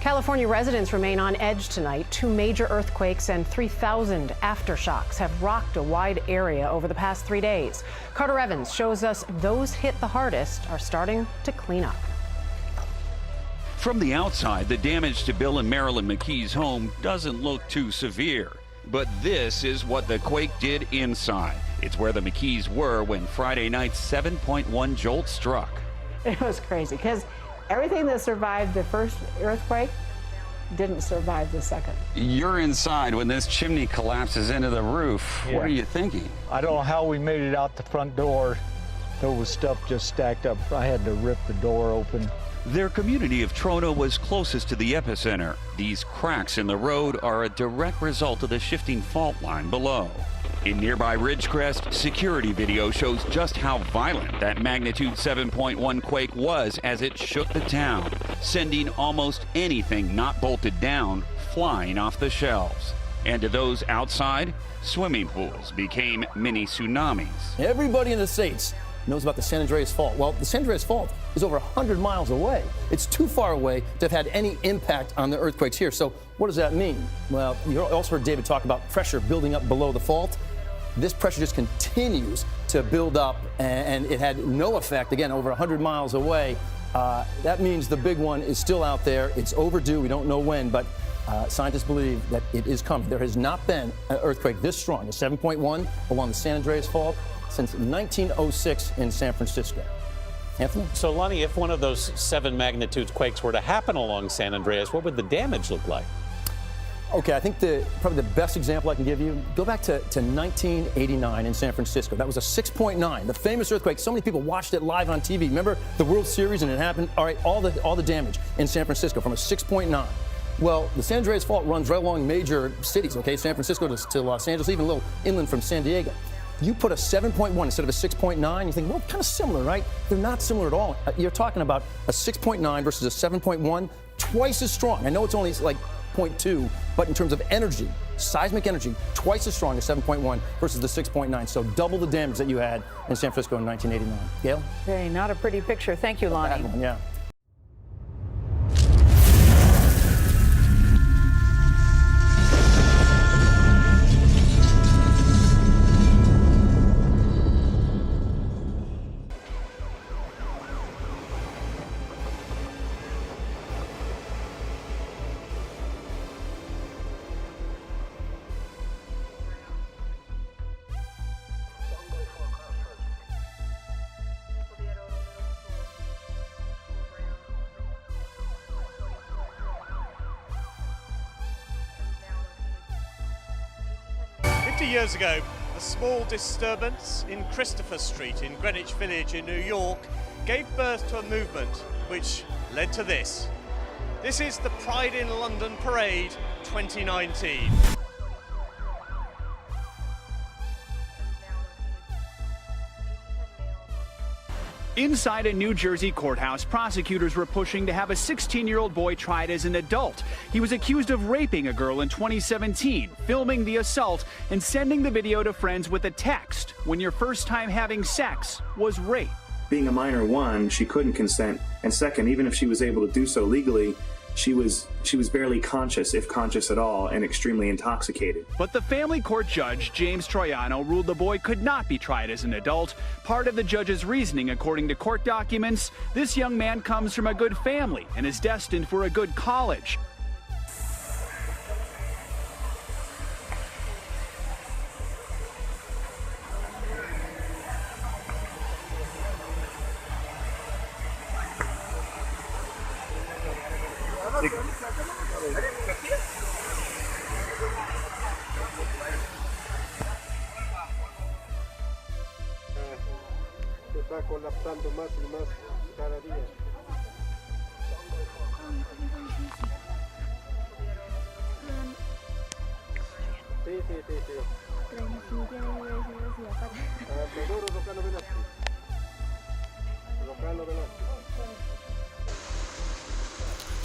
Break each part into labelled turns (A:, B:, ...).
A: California residents remain on edge tonight. 2 major earthquakes and 3,000 aftershocks have rocked a wide area over the past 3 days. Carter Evans shows us those hit the hardest are starting to clean up.
B: From the outside, the damage to Bill and Marilyn McKee's home doesn't look too severe. But this is what the quake did inside. It's where the McKees were when Friday night's 7.1 jolt struck.
C: It was crazy because everything that survived the first earthquake didn't survive the second.
B: You're inside when this chimney collapses into the roof.
D: Yeah.
B: What are you thinking?
D: I don't know how we made it out the front door. There was stuff just stacked up. I had to rip the door open.
B: Their community of Trona was closest to the epicenter. These cracks in the road are a direct result of the shifting fault line below. In nearby Ridgecrest, security video shows just how violent that magnitude 7.1 quake was as it shook the town, sending almost anything not bolted down flying off the shelves. And to those outside, swimming pools became mini tsunamis.
E: Everybody in the States knows about the San Andreas Fault. Well, the San Andreas Fault is over 100 miles away. It's too far away to have had any impact on the earthquakes here. So what does that mean? Well, you also heard David talk about pressure building up below the fault. This pressure just continues to build up, and it had no effect, again, over 100 miles away. That means the big one is still out there. It's overdue. We don't know when, but scientists believe that it is coming. There has not been an earthquake this strong, a 7.1 along the San Andreas Fault, since 1906 in San Francisco. Anthony?
F: So, Lonnie, if one of those 7 magnitude quakes were to happen along San Andreas, what would the damage look like?
E: Okay, I think probably the best example I can give you, go back to 1989 in San Francisco. That was a 6.9, the famous earthquake. So many people watched it live on TV. Remember the World Series and it happened? All right, all the damage in San Francisco from a 6.9. Well, the San Andreas Fault runs right along major cities, okay, San Francisco to Los Angeles, even a little inland from San Diego. You put a 7.1 instead of a 6.9, you think, well, kind of similar, right? They're not similar at all. You're talking about a 6.9 versus a 7.1, twice as strong. I know it's only like 0.2, but in terms of energy, seismic energy, twice as strong as 7.1 versus the 6.9. So double the damage that you had in San Francisco in 1989. Gail?
C: Okay, not a pretty picture. Thank you, Lonnie.
E: Bad one, yeah.
G: Years ago, a small disturbance in Christopher Street in Greenwich Village in New York gave birth to a movement which led to this. This is the Pride in London Parade 2019.
H: Inside a New Jersey courthouse, prosecutors were pushing to have a 16-year-old boy tried as an adult. He was accused of raping a girl in 2017, filming the assault and sending the video to friends with a text, "When your first time having sex was rape."
I: Being a minor, one, she couldn't consent, and second, even if she was able to do so legally, she was barely conscious, if conscious at all, and extremely intoxicated.
H: But the family court judge, James Troiano, ruled the boy could not be tried as an adult. Part of the judge's reasoning, according to court documents, this young man comes from a good family and is destined for a good college.
J: Se está colapsando más y más cada día. Sí.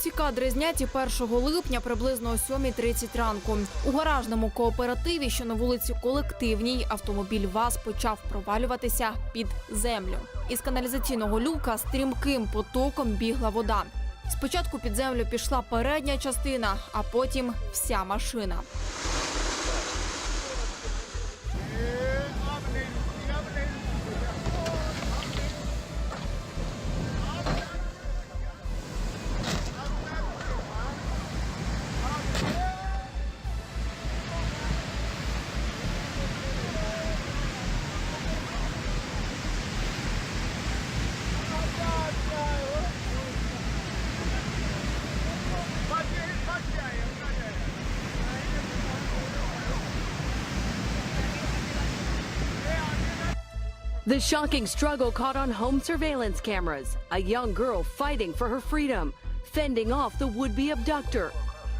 K: Ці кадри зняті 1 липня приблизно о 7:30 ранку. У гаражному кооперативі, що на вулиці Колективній, автомобіль ВАЗ почав провалюватися під землю. Із каналізаційного люка стрімким потоком бігла вода. Спочатку під землю пішла передня частина, а потім вся машина.
L: The shocking struggle caught on home surveillance cameras. A young girl fighting for her freedom, fending off the would-be abductor,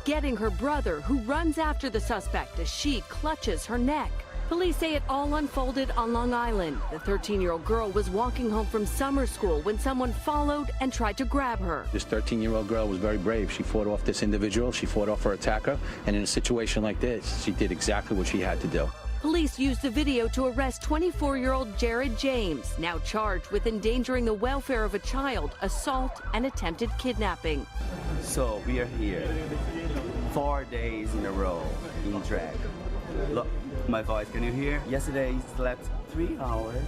L: getting her brother, who runs after the suspect as she clutches her neck. Police say it all unfolded on Long Island. The 13-year-old girl was walking home from summer school when someone followed and tried to grab her.
M: This 13-year-old girl was very brave. She fought off this individual. She fought off her attacker. And in a situation like this, she did exactly what she had to do.
L: Police used the video to arrest 24-year-old Jared James, now charged with endangering the welfare of a child, assault, and attempted kidnapping.
N: So we are here 4 days in a row in drag. Look, my voice, can you hear? Yesterday I slept 3 hours.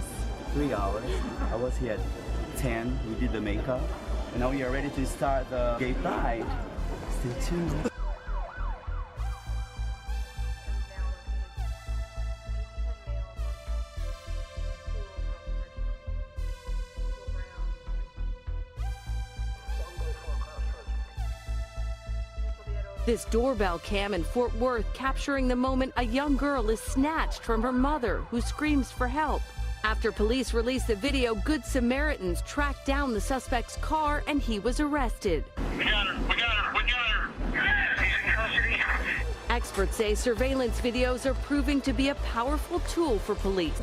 N: 3 hours. I was here at 10. We did the makeup. And now we are ready to start the gay pride. Stay tuned.
L: This doorbell cam in Fort Worth capturing the moment a young girl is snatched from her mother, who screams for help. After police released the video, Good Samaritans tracked down the suspect's car and he was arrested.
O: We got her, we got her, we got her. She's in custody.
L: Experts say surveillance videos are proving to be a powerful tool for police.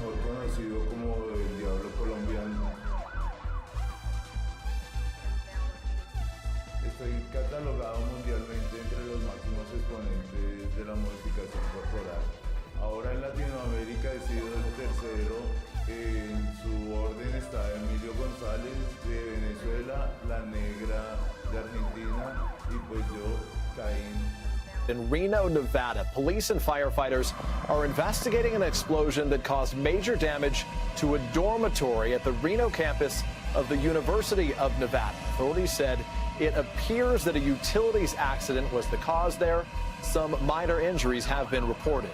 P: Estoy catalogado mundialmente entre los máximos exponentes de la modificación corporal. Ahora en Latinoamérica he sido el tercero. En su orden está Emilio González de Venezuela, La Negra de Argentina y pues yo, Caín.
Q: In Reno, Nevada, police and firefighters are investigating an explosion that caused major damage to a dormitory at the Reno campus of the University of Nevada. Authorities said it appears that a utilities accident was the cause there. Some minor injuries have been reported.